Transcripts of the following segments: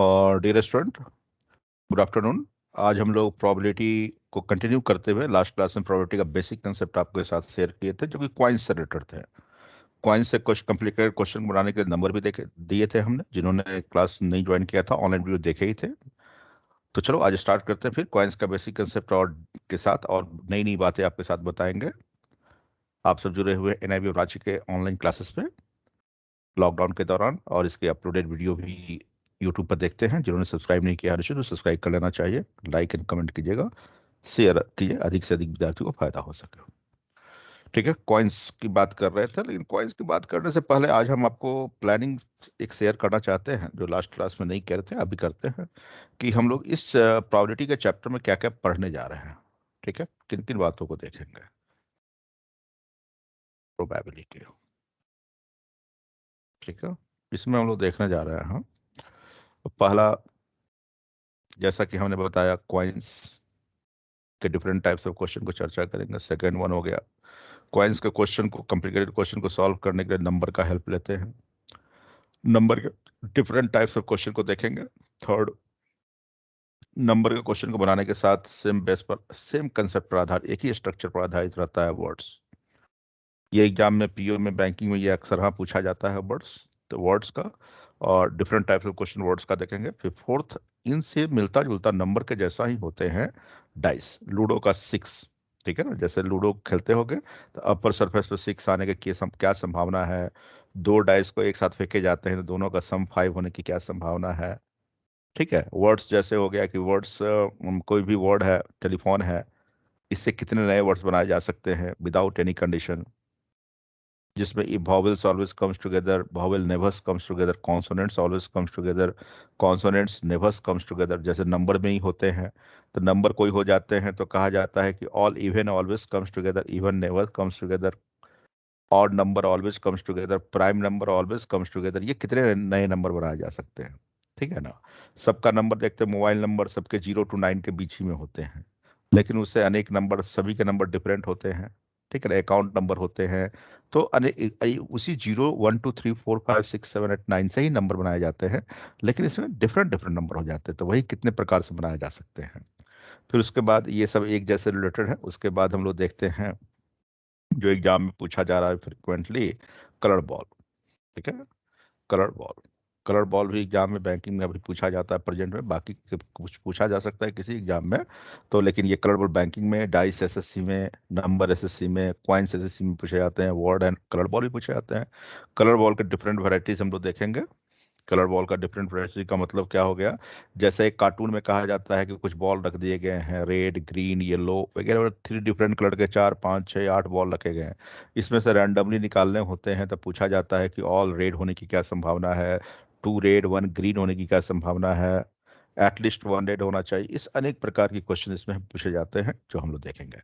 और dear student, good afternoon. आज हम लोग प्रोबेबिलिटी को कंटिन्यू करते हुए लास्ट क्लास में प्रोबेबिलिटी का बेसिक कंसेप्ट आपके साथ शेयर किए थे, जो कि क्वाइंस से रिलेटेड थे। क्वाइंस से कुछ कॉम्प्लिकेटेड क्वेश्चन बनाने के लिए नंबर भी देखे दिए थे हमने। जिन्होंने क्लास नहीं ज्वाइन किया था, ऑनलाइन वीडियो देखे ही थे। तो चलो आज स्टार्ट करते हैं फिर क्वाइंस का बेसिक कंसेप्ट और के साथ, और नई नई बातें आपके साथ बताएंगे। आप सब जुड़े हुए NIB और रांची के ऑनलाइन क्लासेस पे लॉकडाउन के दौरान, और इसके अपलोडेड वीडियो भी यूट्यूब पर देखते हैं। जिन्होंने सब्सक्राइब नहीं किया है तो सब्सक्राइब कर लेना चाहिए। लाइक एंड कमेंट कीजिएगा, शेयर कीजिए, अधिक से अधिक विद्यार्थियों को फायदा हो सके। ठीक है, कॉइन्स की बात कर रहे थे, लेकिन कॉइन्स की बात करने से पहले आज हम आपको प्लानिंग एक शेयर करना चाहते हैं, जो लास्ट क्लास में नहीं कह रहे थे, अभी करते हैं। कि हम लोग इस प्रोबेबिलिटी के चैप्टर में क्या क्या पढ़ने जा रहे हैं। ठीक है, किन किन बातों को देखेंगे प्रोबेबिलिटी। ठीक है, इसमें हम लोग देखने जा रहे हैं। तो पहला, जैसा कि हमने बताया, कॉइन्स के डिफरेंट टाइप्स ऑफ क्वेश्चन को चर्चा करेंगे। सेकेंड वन हो गया, कॉइन्स के क्वेश्चन को, कॉम्प्लिकेटेड क्वेश्चन को सॉल्व करने के लिए नंबर का हेल्प लेते हैं। नंबर के डिफरेंट टाइप्स ऑफ क्वेश्चन को देखेंगे। थर्ड, नंबर के क्वेश्चन को बनाने के साथ सेम बेस पर, सेम कंसेप्ट पर आधारित, एक ही स्ट्रक्चर पर आधारित रहता है वर्ड्स। ये एग्जाम में, PO में, बैंकिंग में ये अक्सर हाँ पूछा जाता है वर्ड्स, तो वर्ड्स का और different types of question words का देखेंगे। फिर फोर्थ, इनसे मिलता जुलता नंबर के जैसा ही होते हैं डाइस। लूडो का 6, ठीक है ना, जैसे लूडो खेलते होगे तो अपर सरफेस पे 6 आने के क्या संभावना है। दो डाइस को एक साथ फेंके जाते हैं तो दोनों का सम 5 होने की क्या संभावना है। ठीक है, वर्ड्स जैसे हो गया कि वर्ड्स, कोई भी वर्ड है, टेलीफोन है, इससे कितने नए वर्ड्स बनाए जा सकते हैं विदाउट एनी कंडीशन, जिसमें vowels always comes together, vowel never comes together, consonants always comes together, consonants never comes together। जैसे नंबर में ही होते हैं, तो नंबर कोई हो जाते हैं तो कहा जाता है कि all even always comes together, even never comes together, odd number always comes together, prime number always comes together। ये कितने नए नंबर बनाए जा सकते हैं। ठीक है ना, सबका नंबर देखते हैं, मोबाइल नंबर सबके 0 to 9 के बीच ही में होते हैं, लेकिन उससे अनेक नंबर, सभी के नंबर डिफरेंट होते हैं। ठीक है ना, अकाउंट नंबर होते हैं। तो उसी 0 1 2 3 4 5 6 7 8 9 से ही नंबर बनाए जाते हैं, लेकिन इसमें डिफरेंट डिफरेंट नंबर हो जाते हैं। तो वही कितने प्रकार से बनाए जा सकते हैं। फिर उसके बाद ये सब एक जैसे रिलेटेड है। उसके बाद हम लोग देखते हैं जो एग्जाम में पूछा जा रहा है फ्रिक्वेंटली, कलर बॉल। ठीक है, कलर बॉल, कलर बॉल भी एग्जाम में, बैंकिंग में अभी पूछा जाता है प्रेजेंट में, बाकी कुछ पूछा जा सकता है किसी एग्जाम में। तो लेकिन ये कलर बॉल बैंकिंग में, डाइस SSC में, नंबर SSC में, क्वाइंस SSC में पूछे जाते हैं, वर्ड एंड कलर बॉल भी पूछे जाते हैं। कलर बॉल के डिफरेंट वेराइटीज हम लोग देखेंगे। कलर बॉल का डिफरेंट वेराइटी का मतलब क्या हो गया, जैसे एक कार्टून में कहा जाता है कि कुछ बॉल रख दिए गए हैं, रेड, ग्रीन, येलो वगैरह, 3 डिफरेंट कलर के 4 5 6 8 बॉल रखे गए हैं। इसमें से रैंडमली निकालने होते हैं, तो पूछा जाता है कि ऑल रेड होने की क्या संभावना है, 2 रेड 1 ग्रीन होने की क्या संभावना है, एटलीस्ट 1 रेड होना चाहिए। इस अनेक प्रकार के क्वेश्चन इसमें पूछे जाते हैं, जो हम लोग देखेंगे।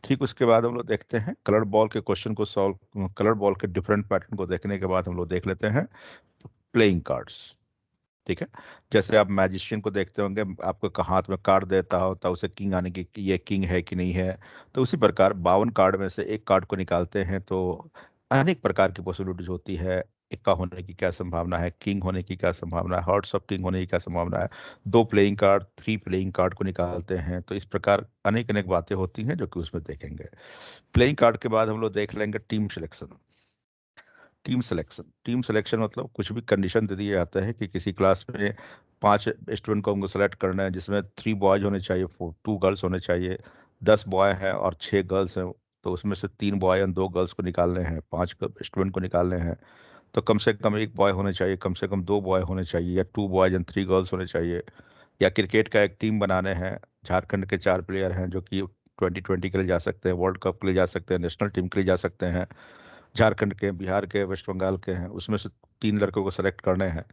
ठीक, उसके बाद हम लोग देखते हैं कलर बॉल के क्वेश्चन को सॉल्व, कलर बॉल के डिफरेंट पैटर्न को देखने के बाद हम लोग देख लेते हैं प्लेइंग कार्ड्स। ठीक है, जैसे आप मैजिशियन को देखते होंगे, आपको हाथ में कार्ड देता होता है, उसे किंग आने की, ये किंग है कि नहीं है। तो उसी प्रकार 52 कार्ड में से एक कार्ड को निकालते हैं तो अनेक प्रकार की पॉसिबिलिटीज होती है। इक्का होने की क्या संभावना है, किंग होने की क्या संभावना है, हार्ट्स ऑफ किंग होने की क्या संभावना है। 2 प्लेइंग कार्ड, 3 प्लेइंग कार्ड को निकालते हैं। तो इस प्रकार अनेक अनेक बातें होती हैं जो कि उसमें देखेंगे। प्लेइंग कार्ड के बाद हम लोग देख लेंगे टीम सिलेक्शन। टीम सिलेक्शन मतलब कुछ भी कंडीशन दे दिया जाता है कि किसी क्लास में 5 स्टूडेंट को हमको सेलेक्ट करना है, जिसमें 3 बॉयज होने चाहिए, 2 गर्ल्स होने चाहिए। 10 बॉय हैं और 6 गर्ल्स हैं, तो उसमें से 3 बॉय और 2 गर्ल्स को निकालने हैं, 5 स्टूडेंट को निकालने हैं। तो कम से कम 1 बॉय होने चाहिए, कम से कम 2 बॉय होने चाहिए, या 2 बॉयज एंड 3 गर्ल्स होने चाहिए। या क्रिकेट का एक टीम बनाने हैं, झारखंड के 4 प्लेयर हैं जो कि 2020 के लिए जा सकते हैं, वर्ल्ड कप के लिए जा सकते हैं, नेशनल टीम के लिए जा सकते हैं। झारखंड के, बिहार के, वेस्ट बंगाल के हैं, उसमें से 3 लड़कों को सेलेक्ट करने हैं।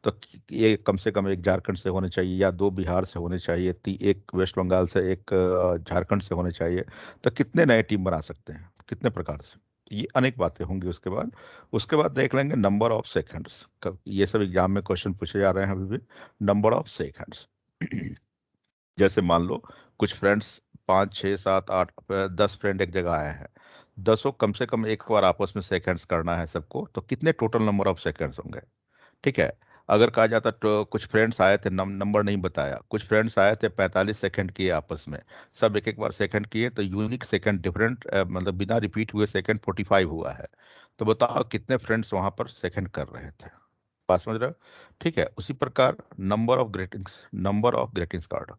तो ये कम से कम एक झारखंड से होने चाहिए, या 2 बिहार से होने चाहिए, एक वेस्ट बंगाल से, एक झारखंड से होने चाहिए। तो कितने नए टीम बना सकते हैं, कितने प्रकार से, ये अनेक बातें होंगी। उसके बाद देख लेंगे नंबर ऑफ सेकंड्स। ये सब एग्जाम में क्वेश्चन पूछे जा रहे हैं अभी भी। नंबर ऑफ सेकंड्स जैसे मान लो कुछ फ्रेंड्स, 5 6 7 8 10 फ्रेंड एक जगह आए हैं, 10 कम से कम एक बार आपस में सेकंड्स करना है सबको, तो कितने टोटल नंबर ऑफ सेकंड्स होंगे। ठीक है, अगर कहा जाता तो कुछ फ्रेंड्स आए थे, नंबर नहीं बताया, कुछ फ्रेंड्स आए थे 45 सेकंड किए आपस में, सब एक एक बार सेकंड किए, तो यूनिक सेकंड डिफरेंट मतलब बिना रिपीट हुए सेकंड 45 हुआ है। तो बताओ कितने फ्रेंड्स वहां पर सेकंड कर रहे थे। बात समझ रहे हो? ठीक है। उसी प्रकार नंबर ऑफ ग्रीटिंग्स कार्ड,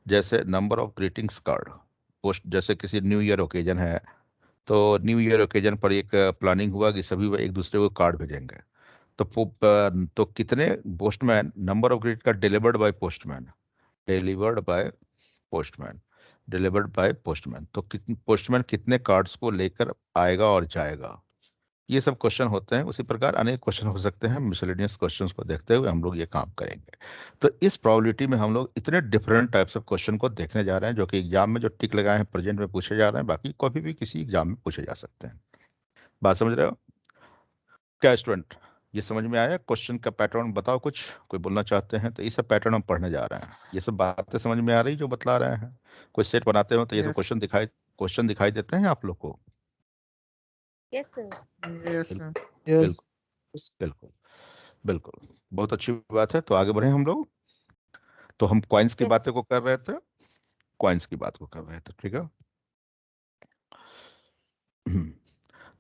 जैसे number of greetings card post, जैसे किसी न्यू ईयर ओकेजन है, तो न्यू ईयर ओकेजन पर एक प्लानिंग हुआ कि सभी एक दूसरे को कार्ड भेजेंगे। तो तो कितने पोस्टमैन, नंबर ऑफ ग्रीट का delivered by postman, delivered by postman delivered by postman, तो कितने पोस्टमैन कितने कार्ड्स को लेकर आएगा और जाएगा, ये सब क्वेश्चन होते हैं। उसी प्रकार अनेक क्वेश्चन हो सकते हैं। मिसलेनियस क्वेश्चंस को देखते हुए हम लोग ये काम करेंगे। तो इस प्रोबेबिलिटी में हम लोग इतने डिफरेंट टाइप्स ऑफ क्वेश्चन को देखने जा रहे हैं, जो कि एग्जाम में जो टिक लगाए हैं प्रेजेंट में पूछे जा रहे हैं, बाकी कभी भी किसी एग्जाम में पूछे जा सकते हैं। बात समझ रहे हो क्या स्टूडेंट? ये समझ में आया? क्वेश्चन का पैटर्न बताओ, कुछ कोई बोलना चाहते हैं तो ये सब पैटर्न हम पढ़ने जा रहे हैं। ये सब बातें समझ में आ रही जो बतला रहे हैं? कोई सेट बनाते हो तो ये सब यस क्वेश्चन दिखाई देते हैं आप लोग को? Yes sir. यस बिल्कुल सर यस बिल्कुल बिल्कुल। बहुत अच्छी बात है। तो आगे बढ़े हम लोग। तो हम कॉइन्स की यस बातें को कर रहे थे, कॉइन्स की बात को कर रहे थे, ठीक है।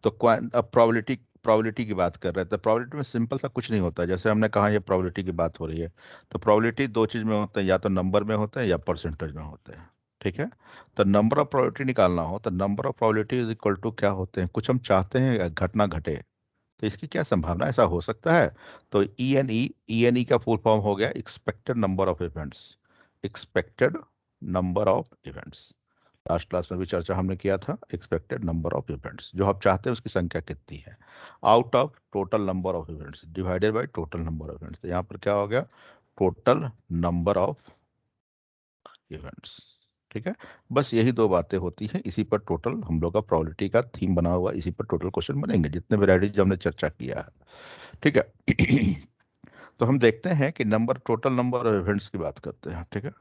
तो कॉइन, अब प्रोबेबिलिटी की बात कर रहे थे। प्रोबेबिलिटी में सिंपल सा कुछ नहीं होता। जैसे हमने कहा ये प्रोबेबिलिटी की बात हो रही है, तो प्रोबेबिलिटी दो चीज में होते हैं, या तो नंबर में होते हैं या परसेंटेज में होते हैं, ठीक है। तो नंबर ऑफ प्रोबेबिलिटी निकालना हो तो number of probability is equal to क्या होते हैं, कुछ हम चाहते हैं घटना घटे, तो इसकी क्या संभावना, ऐसा हो सकता है। तो ई एन ई का फुल फॉर्म हो गया expected number of events, expected number of events. Last class में भी चर्चा हमने किया था, एक्सपेक्टेड नंबर ऑफ इवेंट्स, जो आप चाहते हैं उसकी संख्या कितनी है, out of total number of events divided by total number of events. तो यहाँ पर क्या हो गया, टोटल नंबर ऑफ इवेंट्स, ठीक है। बस यही दो बातें होती हैं, इसी पर टोटल हम लोग का प्रोबेबिलिटी का थीम बना हुआ, इसी पर टोटल क्वेश्चन बनेंगे, जितने वेराइटीज हमने चर्चा किया है, ठीक है। तो हम देखते हैं कि टोटल नंबर ऑफ इवेंट्स की बात करते हैं, ठीक है।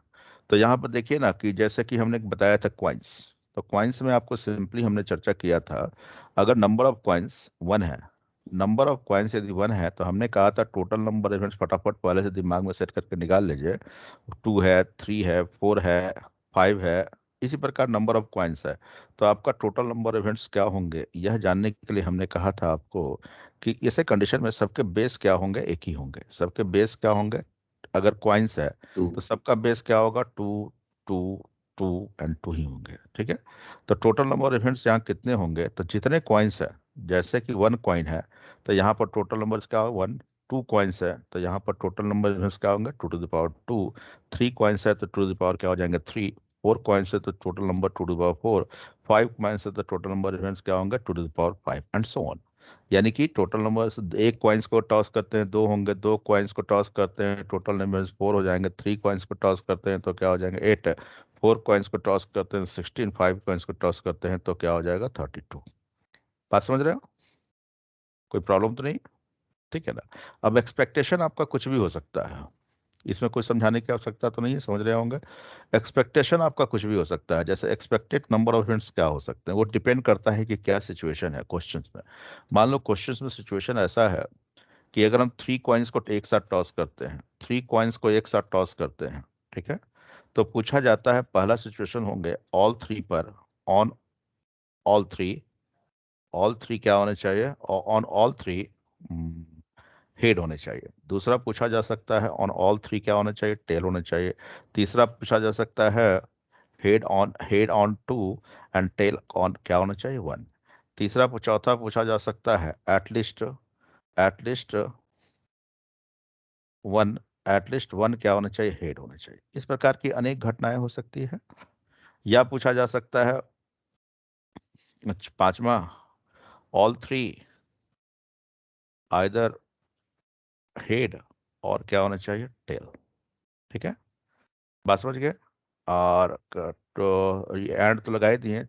तो यहाँ पर देखिए ना कि जैसे कि हमने बताया था क्वाइंस, तो क्वाइंस में आपको सिंपली हमने चर्चा किया था, अगर नंबर ऑफ क्वाइंस 1 है, नंबर ऑफ क्वाइंस यदि 1 है, तो हमने कहा था टोटल नंबर इवेंट्स फटाफट पहले से दिमाग में सेट करके निकाल लीजिए, 2 है, 3 है, 4 है, 5 है, इसी प्रकार नंबर ऑफ क्वाइंस है। तो आपका टोटल नंबर इवेंट्स क्या होंगे, यह जानने के लिए हमने कहा था आपको कि ऐसे कंडीशन में सबके बेस क्या होंगे, एक ही होंगे। सबके बेस क्या होंगे, अगर क्वाइंस है तो सबका बेस क्या होगा, 2 2 2 एंड 2 ही होंगे, ठीक है। तो टोटल नंबर इवेंट्स यहाँ कितने होंगे, तो जितने कॉइन्स है, जैसे कि 1 कॉइन है तो यहाँ पर टोटल नंबर क्या होगा 1, 2 कॉइन्स है तो यहाँ पर टोटल नंबर इवेंट्स क्या होंगे 2 to the power 2, 3 कॉइन्स है तो 2 to the power क्या हो जाएंगे 3, 4 कॉइन्स है तो total number 2 to the power 4, 5 coins है तो टोटल नंबर इवेंट्स क्या होंगे 2 to the power 5 and so on. यानी कि टोटल नंबर, एक कॉइन्स को टॉस करते हैं 2 होंगे, 2 कॉइन्स को टॉस करते हैं टोटल नंबर 4 हो जाएंगे, 3 कॉइन्स को टॉस करते हैं तो क्या हो जाएंगे 8, 4 कॉइन्स को टॉस करते हैं 16, 5 कॉइन्स को टॉस करते हैं तो क्या हो जाएगा 32। बात समझ रहे हो? कोई प्रॉब्लम तो नहीं? ठीक है ना। अब एक्सपेक्टेशन आपका कुछ भी हो सकता है, इसमें कोई समझाने की आवश्यकता तो नहीं है, समझ रहे होंगे। एक्सपेक्टेशन आपका कुछ भी हो सकता है, जैसे एक्सपेक्टेड नंबर ऑफ इवेंट्स क्या हो सकते हैं, वो डिपेंड करता है कि क्या सिचुएशन है क्वेश्चंस में। मान लो क्वेश्चंस में सिचुएशन ऐसा है कि अगर हम 3 कॉइन्स को एक साथ टॉस करते हैं, 3 कॉइन्स को एक साथ टॉस करते हैं, ठीक है, तो पूछा जाता है, पहला सिचुएशन होंगे ऑल 3 पर, ऑन ऑल 3, ऑल 3 क्या होने चाहिए, ऑन ऑल 3 हेड होने चाहिए। दूसरा पूछा जा सकता है ऑन ऑल 3 क्या होने चाहिए, टेल होने चाहिए। तीसरा पूछा जा सकता है head on 2 and tail on क्या होना चाहिए 1। चौथा पूछा जा सकता है एटलीस्ट वन एटलीस्ट वन क्या होना चाहिए, हेड होना चाहिए। इस प्रकार की अनेक घटनाएं हो सकती है। या पूछा जा सकता है पांचवा, ऑल 3 आइदर हेड और क्या होना चाहिए, टेल, ठीक है। बात समझ गए? और तो ये एंड तो लगाए दिए,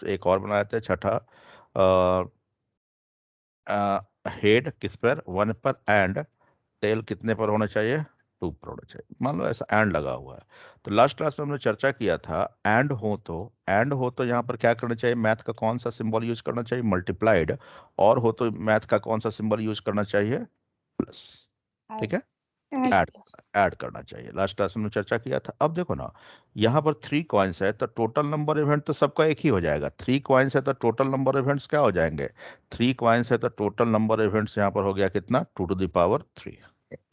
एक और बनाते हैं छठा, हेड किस पर, 1 पर, एंड टेल कितने पर होना चाहिए, 2 पर होना चाहिए। मान लो ऐसा एंड लगा हुआ है, तो लास्ट क्लास में हमने चर्चा किया था, एंड हो तो यहाँ पर क्या करना चाहिए, मैथ का कौन सा सिंबल यूज करना चाहिए, मल्टीप्लाइड, और हो तो मैथ का कौन सा सिंबल यूज करना चाहिए, प्लस, ठीक है। ऐड ऐड करना चाहिए। लास्ट क्लास में चर्चा किया था। अब देखो ना, यहाँ पर 3 कॉइन्स है तो टोटल नंबर इवेंट तो सबका एक ही हो जाएगा। 3 कॉइन्स है तो टोटल नंबर इवेंट्स क्या हो जाएंगे? 3 कॉइन्स है तो टोटल नंबर इवेंट्स यहाँ पर हो गया कितना? 2⁻3,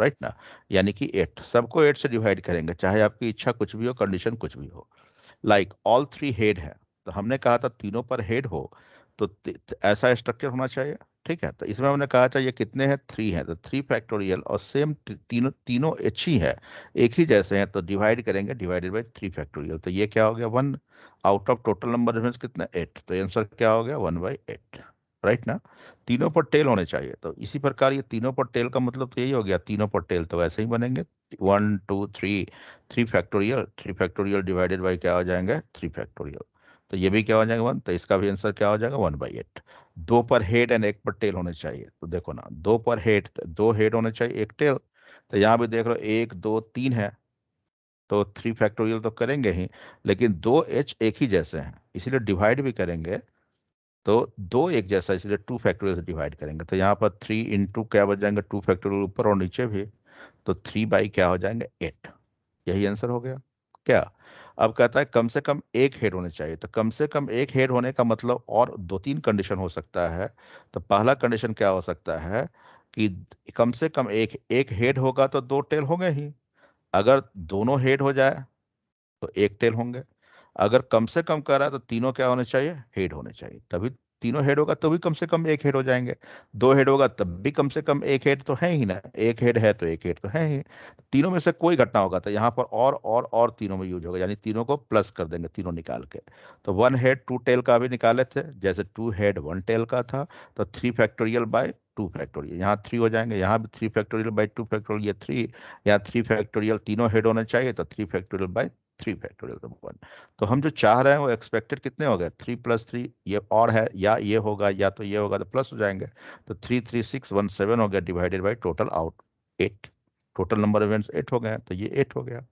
राइट ना? यानी कि 8, सबको 8 से डिवाइड करेंगे, चाहे आपकी इच्छा कुछ भी हो, कंडीशन कुछ भी हो। लाइक ऑल 3 हेड है, तो हमने कहा था तीनों पर हेड हो तो ऐसा स्ट्रक्चर होना चाहिए। ठीक है, तो इसमें हमने कहा था ये कितने हैं? 3 है, तो 3 फैक्टोरियल और सेम तीनों तीनों एच ही है, एक ही जैसे हैं, तो डिवाइड करेंगे, डिवाइडेड बाई 3 फैक्टोरियल, तो ये क्या हो गया? 1 out of total number difference कितना? 8, तो आंसर क्या हो गया? 1/8, राइट ना? तीनों पर टेल होने चाहिए, तो इसी प्रकार ये तीनों पर टेल का मतलब तो यही हो गया, तीनों पर टेल तो वैसे ही बनेंगे 1 2 3, 3 फैक्टोरियल डिवाइडेड बाई क्या हो जाएंगे? 3 फैक्टोरियल, तो ये भी क्या हो जाएगा? 1, तो इसका भी आंसर क्या हो जाएगा? 1/8। दो पर हेड एंड एक पर टेल होने चाहिए, तो देखो ना, दो पर हेड, दो हेड होने चाहिए, एक टेल, तो यहाँ भी देख लो 1 2 3 है, तो 3 फैक्टोरियल तो करेंगे ही, लेकिन दो एच एक ही जैसे हैं इसीलिए डिवाइड भी करेंगे, तो दो एक जैसा इसलिए 2 फैक्टोरियल से डिवाइड करेंगे, तो यहाँ पर 3 इंटू क्या बच जाएंगे? 2 फैक्टोरियल ऊपर और नीचे भी, तो 3 बाई क्या हो जाएंगे? 8, यही आंसर हो गया क्या? अब कहता है कम से कम एक हेड होने चाहिए, तो कम से कम एक हेड होने का मतलब और 2 3 कंडीशन हो सकता है। तो पहला कंडीशन क्या हो सकता है कि कम से कम एक एक हेड होगा तो 2 टेल होंगे ही, अगर दोनों हेड हो जाए तो एक टेल होंगे, अगर कम से कम कर रहा है तो तीनों क्या होने चाहिए? हेड होने चाहिए, तभी तीनों हेड होगा तो भी कम से कम एक हेड हो जाएंगे, दो हेड होगा तब भी कम से कम एक हेड तो है ही ना, एक हेड है तो एक हेड तो है ही, तीनों में से कोई घटना होगा तो यहाँ पर और तीनों में यूज होगा, यानी तीनों को प्लस कर देंगे, तीनों निकाल के, तो 1 हेड 2 टेल का भी निकाले थे, जैसे 2 हेड 1 टेल का था, तो 3 फैक्टोरियल बाय 2 फैक्टोरियल, यहाँ 3 हो जाएंगे, यहाँ भी 3 फैक्टोरियल बाय 2 फैक्टोरियल, ये 3, यहाँ 3 फैक्टोरियल, तीनों हेड होने चाहिए, तो 3 फैक्टोरियल बाय 3 फैक्टोरियल, तो 1, तो हम जो चाह रहे हैं वो एक्सपेक्टेड कितने हो गए? 3 + 3, ये और है, या ये होगा या तो ये होगा, तो प्लस हो जाएंगे, तो 3 3 6 1 7 हो गया, divided by total out 8, total number events 8 हो गए, तो ये 8 हो गया।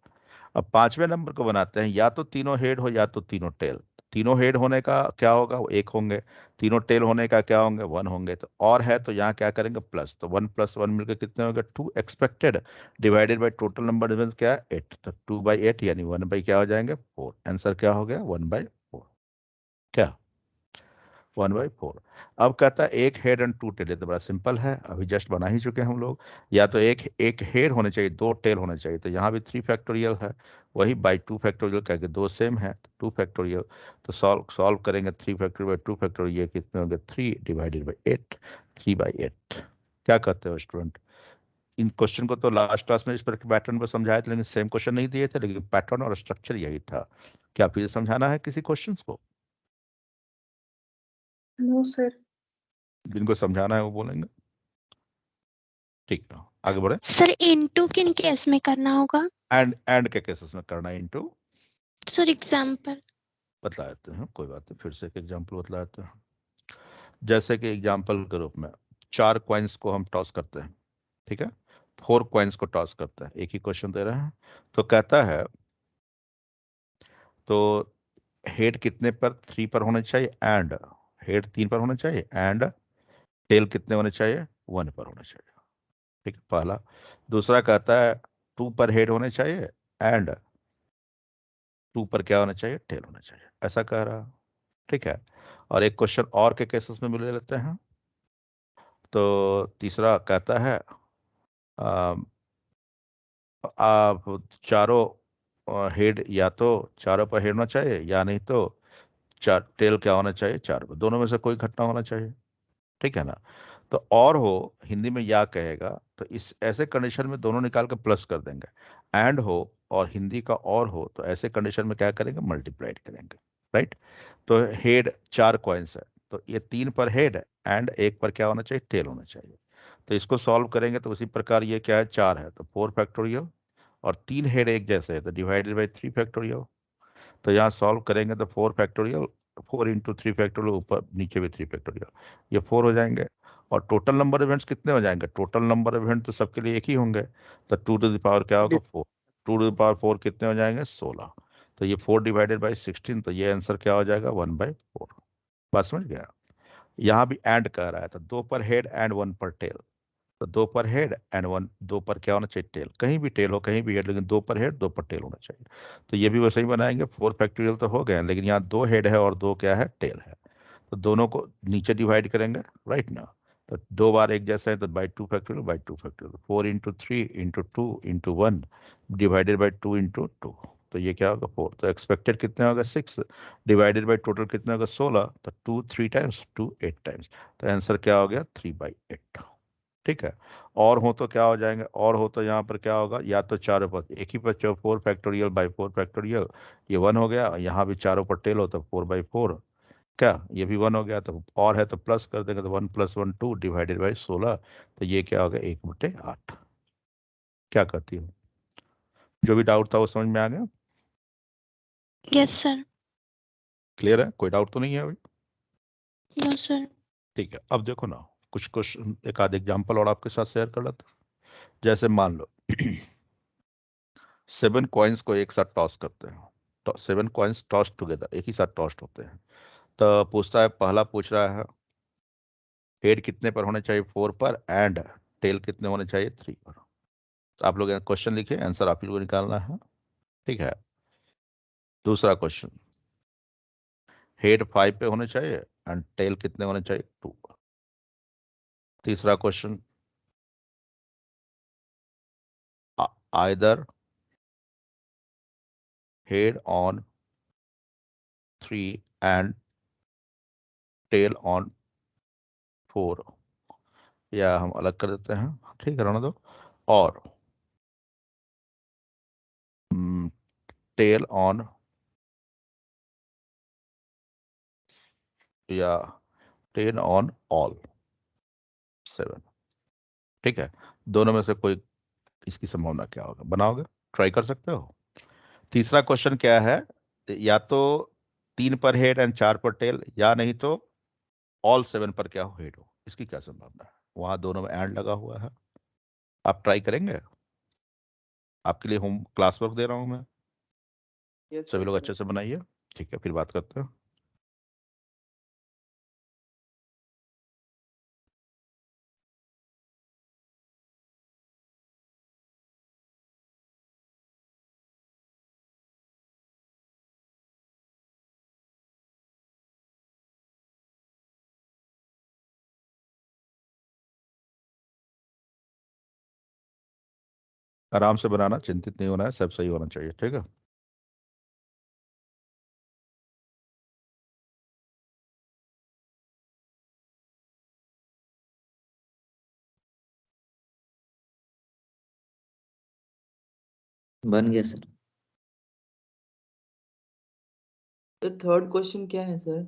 अब पांचवें नंबर को बनाते हैं, या तो तीनों हेड हो या तो तीनों टेल, तीनों हेड होने का क्या होगा? वो एक होंगे, तीनों टेल होने का क्या होंगे? 1 होंगे, तो और है तो यहाँ क्या करेंगे? प्लस, तो 1 + 1 मिलकर कितने हो गए? 2 expected, divided by total number difference क्या है? 8, तो 2/8 यानी 1 बाई क्या हो जाएंगे? 4, आंसर क्या हो गया? 1/4, क्या? 1/4। अब कहता है एक हेड एंड 2 टेल, ये तो बड़ा सिंपल है, अभी जस्ट बना ही चुके हैं हम लोग, या तो एक एक हेड होने चाहिए, 2 टेल होने चाहिए, तो यहाँ भी 3 फैक्टोरियल है, वही बाई 2 फैक्टोरियल कह के दो सेम है, 2 फैक्टोरियल, तो सॉल्व सॉल्व करेंगे, 3 फैक्टोरियल बाई 2 फैक्टोरियल, ये कितने होंगे? 3 डिवाइडेड बाई 8, 3/8। क्या कहते हो स्टूडेंट? इन क्वेश्चन को तो लास्ट क्लास में इस पर पैटर्न पर समझाए थे, लेकिन सेम क्वेश्चन नहीं दिए थे, लेकिन पैटर्न और स्ट्रक्चर यही था। क्या फिर समझाना है किसी क्वेश्चन को? No sir. जिनको समझाना है वो बोलेंगे, ठीक है, आगे बढ़े। सर इनटू किन केस में करना होगा? एंड के केसेस में करना है इनटू, सर एग्जाम्पल। बतला देते हैं, कोई बात नहीं, फिर से एक एग्जांपल बतला देते हैं। जैसे कि एग्जांपल के रूप में 4 कॉइन्स को हम टॉस करते हैं, ठीक है, 4 कॉइन्स को टॉस करते हैं, एक ही क्वेश्चन दे रहे हैं, तो कहता है तो हेड कितने पर? 3 पर होने चाहिए, एंड हेड 3 पर होने चाहिए, एंड टेल कितने होने चाहिए? 1 पर होने चाहिए, ठीक है, पहला। दूसरा कहता है 2 पर हेड होने चाहिए, एंड 2 पर क्या होना चाहिए? टेल होना चाहिए, ऐसा कह रहा, ठीक है। और एक क्वेश्चन और के केसेस में मिले लेते हैं, तो तीसरा कहता है आ, आप चारों हेड, या तो चारों पर हेड होना चाहिए या नहीं तो चार टेल क्या होना चाहिए? 4 पर, दोनों में से कोई घटना होना चाहिए, ठीक है ना? तो और हो हिंदी में या कहेगा, तो इस ऐसे कंडीशन में दोनों निकाल के प्लस कर देंगे, एंड हो और हिंदी का और हो तो ऐसे कंडीशन में क्या करेंगे? मल्टीप्लाइड करेंगे, राइट? तो हेड 4 कॉइन्स है, तो ये 3 पर हेड एंड एक पर क्या होना चाहिए? टेल होना चाहिए, तो इसको सॉल्व करेंगे तो उसी प्रकार ये क्या है? 4 है तो 4 फैक्टोरियल, और 3 हेड एक जैसे है तो डिवाइडेड बाई 3 फैक्टोरियल, तो यहाँ सॉल्व करेंगे तो 4 फैक्टोरियल, 4 इंटू 3 फैक्टोरियल, ऊपर नीचे भी 3 फैक्टोरियल, ये 4 हो जाएंगे, और टोटल नंबर इवेंट्स कितने हो जाएंगे? टोटल नंबर इवेंट तो सबके लिए एक ही होंगे, तो 2 टू द पावर क्या होगा? 4, 2 टू द पावर 4 कितने हो जाएंगे? 16, तो ये 4 डिवाइडेड बाई 16, तो ये आंसर क्या हो जाएगा? 1/4, बात समझ गया? यहाँ भी एंड कह रहा है, तो 2 पर हेड एंड 1 पर टेल, तो 2 पर हेड एंड 1, 2 पर क्या होना चाहिए, टेल। कहीं भी टेल हो, कहीं भी हेड, लेकिन 2 पर हेड 2 पर टेल होना चाहिए। तो ये भी वैसे ही बनाएंगे, 4 फैक्टोरियल तो हो गए, लेकिन यहाँ 2 हेड है और 2 क्या है, टेल है। तो दोनों को नीचे डिवाइड करेंगे, राइट ना। तो 2 बार एक जैसा है तो by 2 factorial by 2 factorial, 4 into 3 into 2 into 1 divided by 2 into 2। तो ये क्या होगा, 4। तो एक्सपेक्टेड कितने होगा, 6 डिवाइडेड बाई टोटल कितने होगा, 16। तो 2 3 टाइम्स, 2 8 टाइम्स। तो आंसर क्या हो गया, 3/8। ठीक है। और हो तो क्या हो जाएंगे, और हो तो यहाँ पर क्या होगा, या तो चारों पर एक ही पर 4 फैक्टोरियल बाई 4 फैक्टोरियल, ये 1 हो गया। यहाँ भी चारों पर टेल हो तो 4/4, क्या ये भी 1 हो गया। तो और है तो प्लस कर देंगे, तो 1 + 1 2 डिवाइडेड बाई 16। तो ये क्या होगा, 1/8। क्या कहती हो, जो भी डाउट था वो समझ में आ गया, यस सर। क्लियर है, कोई डाउट तो नहीं है अभी। No sir. ठीक है, अब देखो ना, कुछ क्वेश्चन एक आध एग्जाम्पल और आपके साथ शेयर कर लेता हूं। जैसे मान लो 7 कॉइन्स को एक साथ टॉस करते हैं, तो 7 कॉइन्स टॉस टुगेदर, एक ही साथ टॉस होते हैं। तो पूछता है, पहला पूछ रहा है हेड कितने पर होने चाहिए, 4 पर, एंड टेल कितने होने चाहिए, 3 पर। तो आप लोग क्वेश्चन लिखे, आंसर आप ही को निकालना है। ठीक है। दूसरा क्वेश्चन, हेड 5 पे होने चाहिए एंड टेल कितने होने चाहिए, 2 पर। तीसरा question, either head on 3 and tail on 4, या हम अलग कर देते हैं, ठीक है, रहने दो। और टेल ऑन, या टेल ऑन ऑल 7। ठीक है, दोनों में से कोई, इसकी संभावना क्या होगा, बनाओगे, ट्राई कर सकते हो। तीसरा क्वेश्चन क्या है, या तो 3 पर हेड एंड 4 पर टेल, या नहीं तो ऑल 7 पर क्या हो, हेड हो। इसकी क्या संभावना है, वहां दोनों में एंड लगा हुआ है। आप ट्राई करेंगे, आपके लिए होम क्लास वर्क दे रहा हूं मैं, सभी लोग अच्छे से बनाइए। ठीक है, फिर बात करते हैं। आराम से बनाना, चिंतित नहीं होना है, सब सही होना चाहिए, ठीक है। बन गया सर। तो थर्ड क्वेश्चन क्या है सर?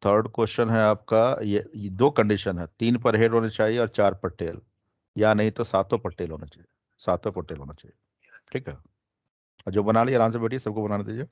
थर्ड क्वेश्चन है आपका, ये 2 कंडीशन है, 3 पर हेड होने चाहिए और 4 पर टेल, या नहीं तो 7 पर टेल होना चाहिए, 7 पर टेल होना चाहिए। ठीक है, और जो बना लिया आराम से बैठिए, सबको बनाने दीजिए।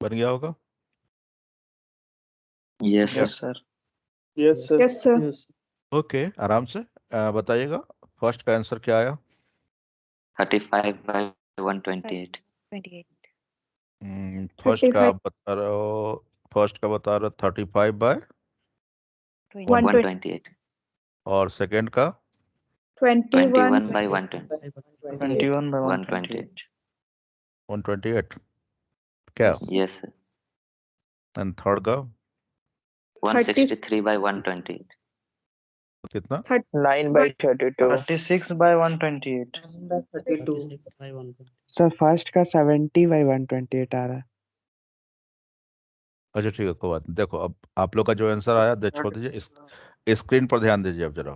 बन गया होगा। Yes Yes. Sir. Yes sir. Okay, आराम से बताइएगा फर्स्ट का आंसर क्या आया? 35 by 128. 28. फर्स्ट का 35 आप बता रहे हो, फर्स्ट का बता रहे हो 35 बाय, 128. और सेकंड का 21 by 128. 21 by 128. 128 क्या? Yes, sir. एंड थर्ड का 163 by 128. कितना? 9 by 32. 36 by 128. 32 सर फर्स्ट का 70 by 128 आ रहा है। अच्छा ठीक है, कोई बात नहीं। देखो अब आप लोग का जो आंसर आया दे छोड़ दीजिए, इस स्क्रीन पर ध्यान दीजिए अब जरा,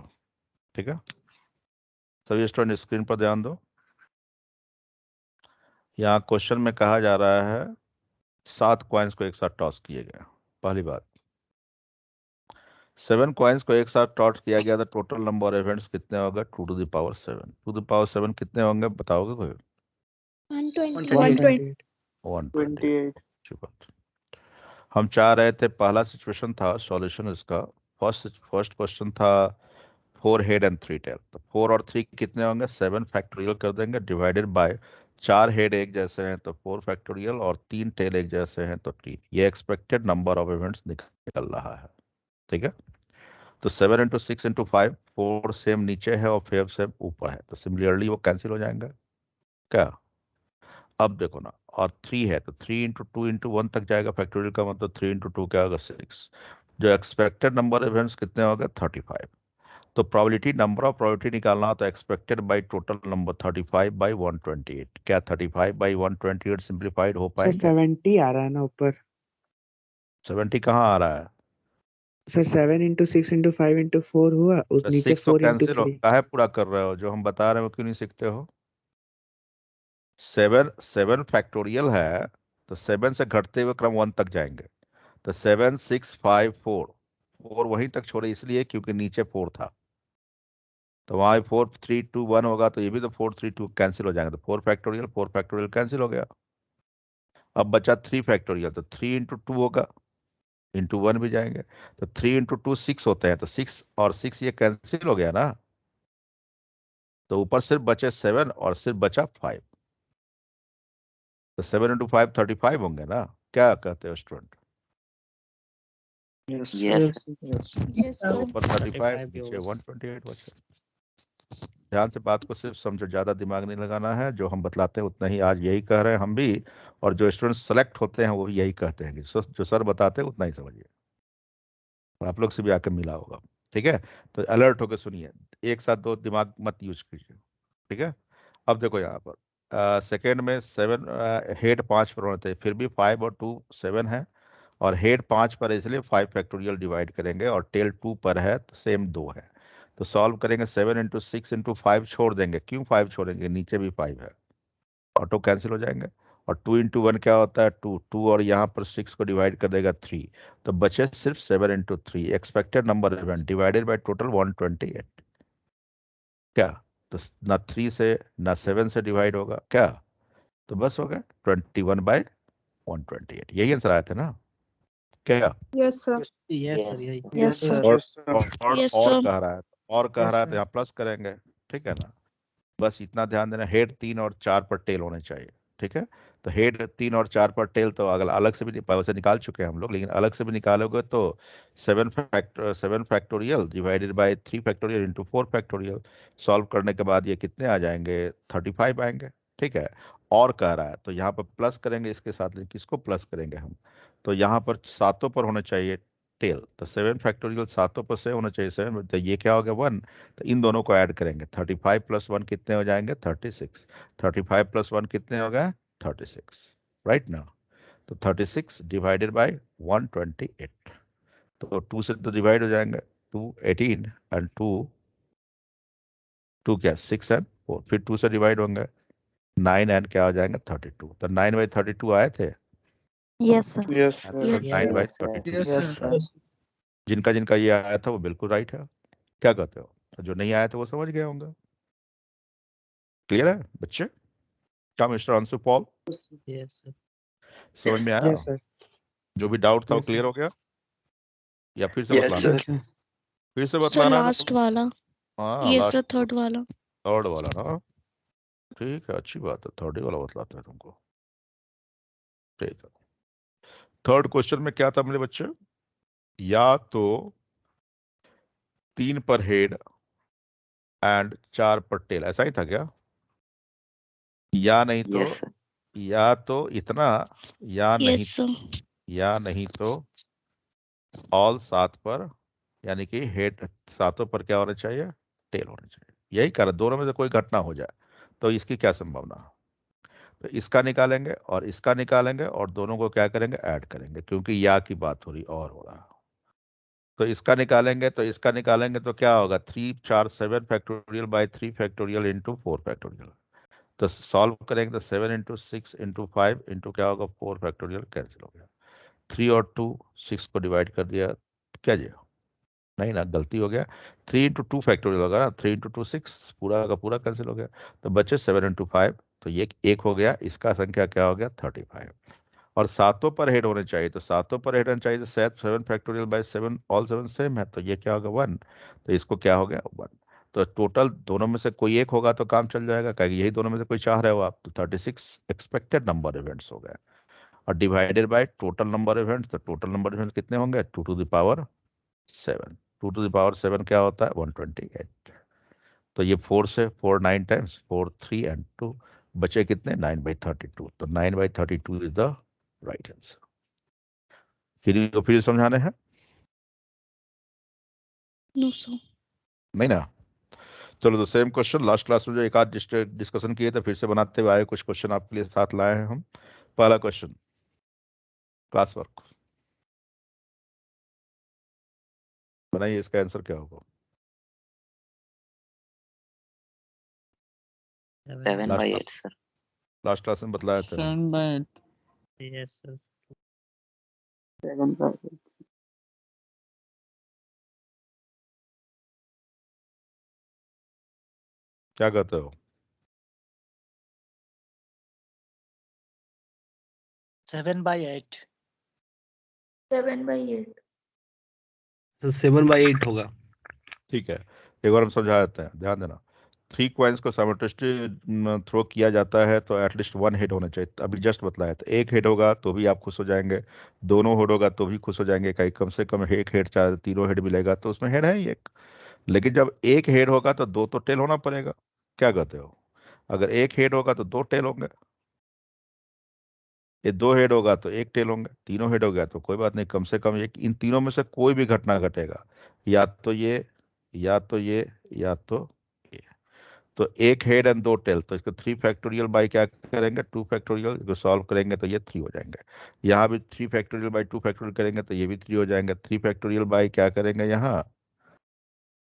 ठीक है? सभी स्टूडेंट स्क्रीन पर ध्यान दो। यहाँ क्वेश्चन में कहा जा रहा है 7 कॉइन्स को एक साथ टॉस किए गए। पहली बात, 7 कॉइन्स को एक साथ टॉस किया गया, तो टोटल नंबर ऑफ इवेंट्स कितने होगा? 2 to the power 7। 2 to the power 7 कितने होंगे बताओगे कोई? 120. 128। अच्छी बात। हम चाह रहे थे, पहला सिचुएशन था सॉल्यूशन इसका, फर्स्ट क्वेश्चन था 4 हेड एंड 3 टेल। तो 4 और 3 कितने होंगे? 7 फैक्टोरियल कर देंगे, डिवाइडेड बाय 4 हेड एक जैसे हैं तो 4 फैक्टोरियल, और 3 टेल एक जैसे हैं तो 3। ये एक्सपेक्टेड नंबर ऑफ इवेंट्स निकल रहा है, ठीक है? तो 7 into 6 into 5, 4 सेम नीचे है और 5 सेम ऊपर है, तो सिमिलरली वो कैंसिल हो जाएंगे क्या? अब देखो ना, और 3 है तो 3 into 2 into 1 तक जाएगा फैक्टोरियल का, मतलब 3 into 2 क्या होगा? 6। जो एक्सपेक्टेड नंबर इवेंट्स कितने होगा? 35। तो प्रोबेबिलिटी, नंबर ऑफ प्रोबेबिलिटी निकालना तो expected bye total number 35 by 128। क्या 35 by 128 सिंप्लीफाइड हो सर पाएंगे? 70 आ रहा है ना ऊपर। 70 कहाँ आ रहा है? सर 7 into 6 into 5 into 4 हुआ, उस तो नीचे 6 तो 4 into कैंसिल हो, 3। काहे पूरा कर रहे हो? जो हम बता रहे हैं वो क्यों नहीं सीखते हो? 7 फैक्टोरियल है, तो 7 से घटते हुए क्रम 1 तक जाएंगे। तो 7 6 5 4, 4 वहीं तक छोड़े इसलिए क्योंकि नीचे 4 था, तो वहां 4 3 2 1 होगा, तो ये भी तो 4 3 2 कैंसिल हो जाएंगे, तो 4 फैक्टोरियल कैंसिल हो गया। अब बचा 3 फैक्टोरियल, तो 3 into 2 होगा, इंटू 1 भी जाएंगे, तो 3 into 2 6 होते हैं, तो 6 और 6 ये कैंसिल हो गया ना, तो ऊपर सिर्फ बचे 7 और सिर्फ बचा 5। तो 7 into 5 35 होंगे ना? क्या कहते हो स्टूडेंट? Yes. Yes, तो ऊपर 35 नीचे 128 बचे। ध्यान से बात को सिर्फ समझो, ज्यादा दिमाग नहीं लगाना है, जो हम बतलाते हैं उतना ही आज यही कह रहे हैं हम भी, और जो स्टूडेंट सेलेक्ट होते हैं वो भी यही कहते हैं कि जो सर बताते हैं उतना ही समझिए। आप लोग से भी आकर मिला होगा, ठीक है? तो अलर्ट होकर सुनिए, एक साथ दो दिमाग मत यूज कीजिए, ठीक है? अब देखो यहाँ पर सेकेंड में 7 हेड 5 पर होने थे, फिर भी 5 और 2 7 है, और हेड 5 पर है इसलिए 5 फैक्टोरियल डिवाइड करेंगे, और टेल 2 पर है तो सेम 2 है, तो सॉल्व करेंगे। 7 into 6 into 5 छोड़ देंगे। क्यों 5 छोड़ेंगे? नीचे भी 5 है, ऑटो कैंसिल हो जाएंगे। और 2 into 1 क्या होता है? 2 2, और यहाँ पर 6 को डिवाइड कर देगा 3, तो बचे सिर्फ 7 into 3। Expected number event divided by total 128। क्या? तो ना 3 से ना 7 से डिवाइड होगा क्या? तो बस हो गया 21 by 128। यही आंसर आया था ना? क्या? Yes, sir. yes, Yes, sir. और Yes, sir. Yes, और sir. कह रहा है, और कह Yes, रहा है तो sir. यहाँ प्लस करेंगे, ठीक है ना? बस इतना ध्यान देना, हेड 3 और 4 पर टेल होने चाहिए, ठीक है? तो हेड 3 और 4 पर टेल तो अगर अलग से भी वैसे निकाल चुके हैं हम लोग, लेकिन अलग से भी निकालोगे तो 7 factorial divided by 3 factorial into 4 factorial, solve करने के बाद ये कितने आ जाएंगे? 35 आएंगे, ठीक है? और कह रहा है तो यहाँ पर प्लस करेंगे इसके साथ, लेकिन किसको प्लस करेंगे हम? तो यहाँ पर सातों पर होना चाहिए टेल, तो 7 फैक्टोरियल सातों पर से होना चाहिए 7, तो ये क्या हो गया 1, तो इन दोनों को ऐड करेंगे। 35 + 1 कितने हो जाएंगे? 36। 35 + 1 कितने हो गए? 36, राइट ना? तो 36 डिवाइडेड बाय 128, तो 2 से तो डिवाइड हो जाएंगे, 2 18 एंड 2 क्या 6 एंड 4, फिर 2 से डिवाइड होंगे 9 एंड क्या हो जाएंगे? 32। तो 9/32 आए थे? Yes, sir. Yes, तो sir. 9/32। Yes, Yes, sir. sir. जिनका जिनका ये आया था वो बिल्कुल राइट है। क्या कहते हो? तो जो नहीं आया था वो समझ गए होंगे। क्लियर है बच्चे? क्या मिस्टर अंशु पॉल, समझ में आया? Yes sir. जो भी डाउट था वो Yes, क्लियर sir. हो गया, या फिर से Yes, बतलाना? sir. फिर से Sir, बतलाना है last तो वाला. हाँ यस लास्ट सर, थर्ड वाला। थर्ड वाला ना, ठीक है, अच्छी बात है, थर्ड ही वाला बतलाता है तुमको। ठीक है, थर्ड क्वेश्चन में क्या था मेरे बच्चे, या तो 3 पर हेड एंड 4 पर टेल, ऐसा ही था क्या? या नहीं तो, Yes, sir. या तो इतना, या नहीं, यस सर। या नहीं तो ऑल 7 पर, यानी कि हेड 7 पर क्या होना चाहिए, टेल होना चाहिए। यही कारण, दोनों में से कोई घटना हो जाए तो इसकी क्या संभावना है? तो इसका निकालेंगे और इसका निकालेंगे और दोनों को क्या करेंगे, ऐड करेंगे, क्योंकि या की बात हो रही और हो रहा है। तो इसका निकालेंगे तो इसका निकालेंगे तो क्या होगा, 3 4 7 factorial by 3 factorial into 4 factorial. तो सॉल्व करेंगे तो 7 इंटू 6 इंटू 5 इंटू क्या होगा, 4 फैक्टोरियल, कैंसिल हो गया। 3 और 2 6 को डिवाइड कर दिया, क्या जी, नहीं ना, गलती हो गया, 3 इंटू 2 फैक्टोरियल होगा ना, 3 इंटू 2 6, पूरा का पूरा कैंसिल हो गया, तो बचे 7 इंटू 5, तो ये एक हो गया, इसका संख्या क्या हो गया, 35। और सातों पर हेड होने चाहिए, तो सातों पर हेड होने चाहिए, तो 7 फैक्टोरियल बाय 7, ऑल 7 सेम है, तो ये क्या होगा, 1, तो इसको क्या हो गया, 1। तो टोटल दोनों में से कोई एक होगा तो काम चल जाएगा, क्योंकि यही दोनों में से कोई चाह रहे हो आप, तो 36 एक्सपेक्टेड नंबर इवेंट्स हो गए, और divided by total number events, तो टोटल नंबर इवेंट्स कितने होंगे, 2 to the power 7। 2 to the power 7 क्या होता है, 128। तो ये 4 से 4 9 टाइम्स, 4 3 एंड 2, बचे कितने, 9/32, तो 9/32 इज द राइट आंसर। फिर समझाने हैं, नो सर। नहीं ना? चलो, तो सेम क्वेश्चन लास्ट क्लास में जो एक आध डिस्कशन किए थे, फिर से बनाते हुए आए, कुछ क्वेश्चन आपके लिए साथ लाए हैं हम। पहला क्वेश्चन, क्लास वर्क बनाइए, इसका आंसर क्या होगा? 7 by 8, sir. लास्ट क्लास में बतलाया था, 7 by 8. Yes, sir. 7 by 8. क्या कहते हो? 7 by 8. 7 by 8. तो 7/8 होगा। ठीक है, एक बार हम समझा देते हैं, ध्यान देना। 3 कॉइन्स को साइमल्टेनियसली थ्रो किया जाता है तो एटलीस्ट 1 हेड होना चाहिए, अभी जस्ट बतलाया था। एक हेड होगा तो भी आप खुश हो जाएंगे, दोनों हेड होगा तो भी खुश हो जाएंगे, कहीं कम से कम एक हेड, चाहे तीनों हेड मिलेगा तो उसमें हेड है ही एक। लेकिन जब एक हेड होगा तो 2 तो टेल होना पड़ेगा, क्या कहते हो? अगर एक हेड होगा तो 2 टेल होंगे, ये 2 हेड होगा तो एक टेल होंगे, तीनों हेड हो गया तो कोई बात नहीं, कम से कम एक, इन तीनों में से कोई भी घटना घटेगा, या तो ये, या तो ये, या तो ये। तो एक हेड एंड 2 टेल, तो इसको 3 फैक्टोरियल बाई क्या करेंगे, 2 फैक्टोरियल, इसको सॉल्व करेंगे तो ये 3 हो जाएंगे। यहाँ भी 3 फैक्टोरियल बाई 2 फैक्टोरियल करेंगे तो ये भी 3 हो जाएंगे। 3 फैक्टोरियल बाई क्या करेंगे, यहाँ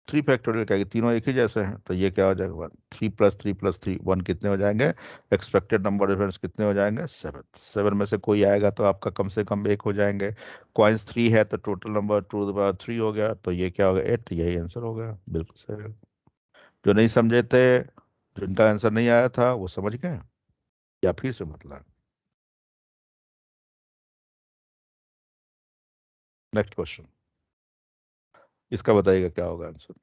3 फैक्टोरियल करेंगे, तीनों एक ही जैसे हैं, तो ये क्या हो जाएगा, 1, 3 प्लस 3 प्लस 3 1, कितने हो जाएंगे, एक्सपेक्टेड नंबर डिफरेंस कितने हो जाएंगे, 7। 7 में से कोई आएगा तो आपका कम से कम एक हो जाएंगे। कॉइन्स 3 है तो total number 2 to the power 3 हो गया, तो ये क्या हो गया, 8, यही आंसर हो गया, बिल्कुल सही। जो नहीं समझे थे, जिनका आंसर नहीं आया था, वो समझ गए या फिर से बतला? नेक्स्ट क्वेश्चन, इसका बताइएगा क्या होगा आंसर।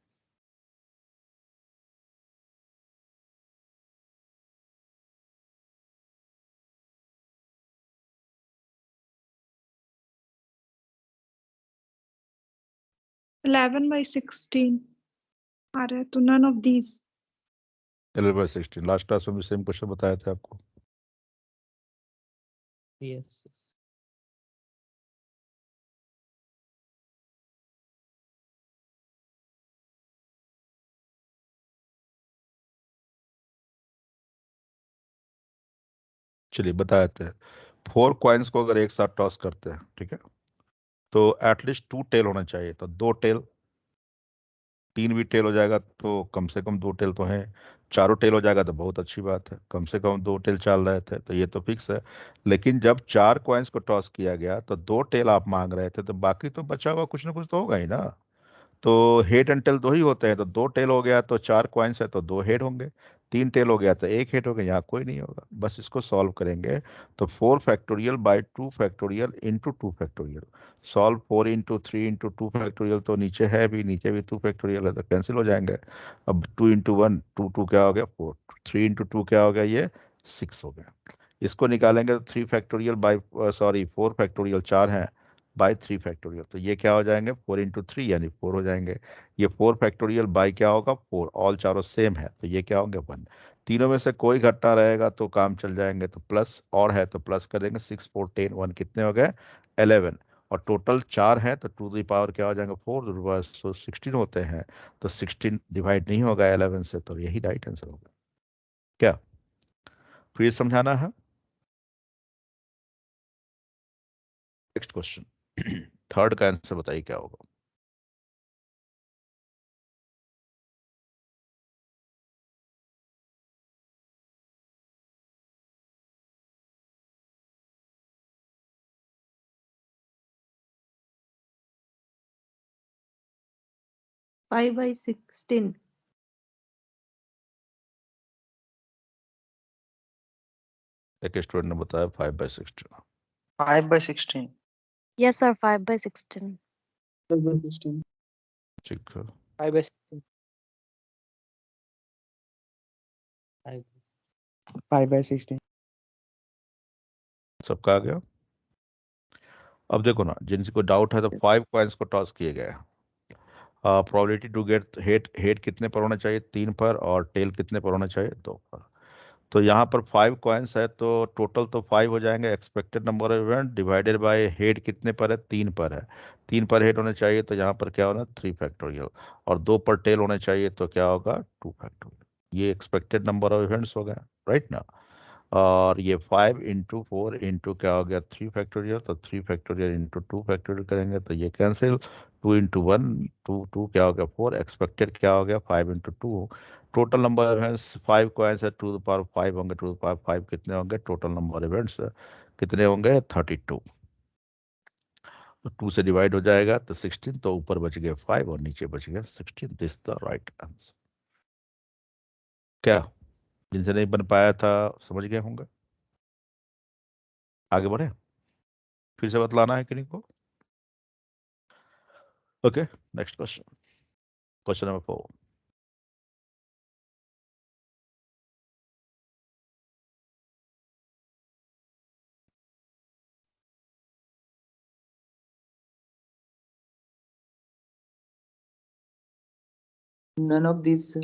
Eleven by 16 आ रहा है, तो none of these. 11/16, last class में भी सेम क्वेश्चन बताया था आपको। Yes. चलिए बता देते हैं। 4 कॉइन्स को अगर एक साथ टॉस करते हैं, ठीक है, तो एटलीस्ट 2 टेल होना चाहिए, तो 2 टेल, 3 भी टेल हो जाएगा तो कम से कम 2 टेल तो हैं, चारों टेल हो जाएगा तो बहुत अच्छी बात है, कम से कम 2 टेल चल रहे थे, तो ये तो फिक्स है। लेकिन जब 4 कॉइन्स को टॉस किया गया तो 2 टेल आप मांग रहे थे, तो बाकी तो बचा हुआ कुछ ना कुछ तो होगा ही ना। तो हेड एंड टेल दो ही होते हैं, तो 2 टेल हो गया तो 4 कॉइन्स है तो 2 हेड होंगे, 3 टेल हो गया तो 1 हेड हो गया, यहाँ कोई नहीं होगा। बस इसको सॉल्व करेंगे तो 4 factorial by 2 factorial into 2 factorial. Solve 4 into 3 into 2 factorial, तो नीचे है भी, नीचे भी 2 फैक्टोरियल है तो कैंसिल हो जाएंगे। अब 2 इंटू 1 2 2 क्या हो गया 4, 3 इंटू 2 क्या हो गया ये 6 हो गया। इसको निकालेंगे तो 3 फैक्टोरियल बाई 4 फैक्टोरियल 4 है बाई 3 फैक्टोरियल, तो ये क्या हो जाएंगे 4 इंटू 3 यानी 4 हो जाएंगे। ये 4 फैक्टोरियल बाई क्या होगा 4, ऑल चारों सेम है तो ये क्या होंगे 1। तीनों में से कोई घटना रहेगा तो काम चल जाएंगे, तो प्लस और है तो प्लस करेंगे, 6 4 10 1 कितने हो गए 11, और टोटल 4 है तो 2 दी पावर क्या हो जाएंगे 4 टू दी पावर 16 होते हैं, तो 16 डिवाइड नहीं होगा 11 से, तो यही राइट आंसर होगा। क्या फिर समझाना है? नेक्स्ट क्वेश्चन, थर्ड का आंसर बताइए क्या होगा। Five by 16. एक स्टूडेंट ने बताया 5/16। 5/16. Yes, sir. 5/16. 5/16. ठीक है, 5/16. 5. 5/16. सबका आ गया। अब देखो ना, जिनको डाउट है तो 5 कॉइन्स को टॉस किए गए। Probability to get head, head कितने पर होना चाहिए 3 पर, और टेल कितने पर होना चाहिए 2 पर। तो यहाँ पर 5 कॉइन्स है तो टोटल तो 5 हो जाएंगे, expected number of event divided by head कितने पर है 3 पर है, 3 पर हेड होने चाहिए तो यहाँ पर क्या होना 3 फैक्टोरियल, और 2 पर टेल होने चाहिए तो क्या होगा 2 फैक्टोरियल। ये एक्सपेक्टेड नंबर ऑफ इवेंट्स हो गया, राइट ना। और ये 5 इंटू 4 इंटू क्या हो गया 3 फैक्टोरियल, तो 3 फैक्टोरियल इंटू 2 फैक्टोरियल करेंगे तो ये कैंसिल, 2 इंटू 1 2 2 क्या हो गया 4, एक्सपेक्टेड क्या हो गया 5 इंटू 2। टोटल नंबर इवेंट्स 5 को ऐसे 2 द पावर 5 होंगे, 2 द पावर 5 कितने होंगे टोटल नंबर इवेंट्स कितने होंगे 32। तो 2 से डिवाइड हो जाएगा तो 16, तो ऊपर बच गए 5 और नीचे बच गया 16। This the right answer. क्या जिनसे नहीं बन पाया था समझ गए होंगे? आगे बढ़े, फिर से बतलाना है किन्हीं को? Okay, next question, question number 4। None of these, sir.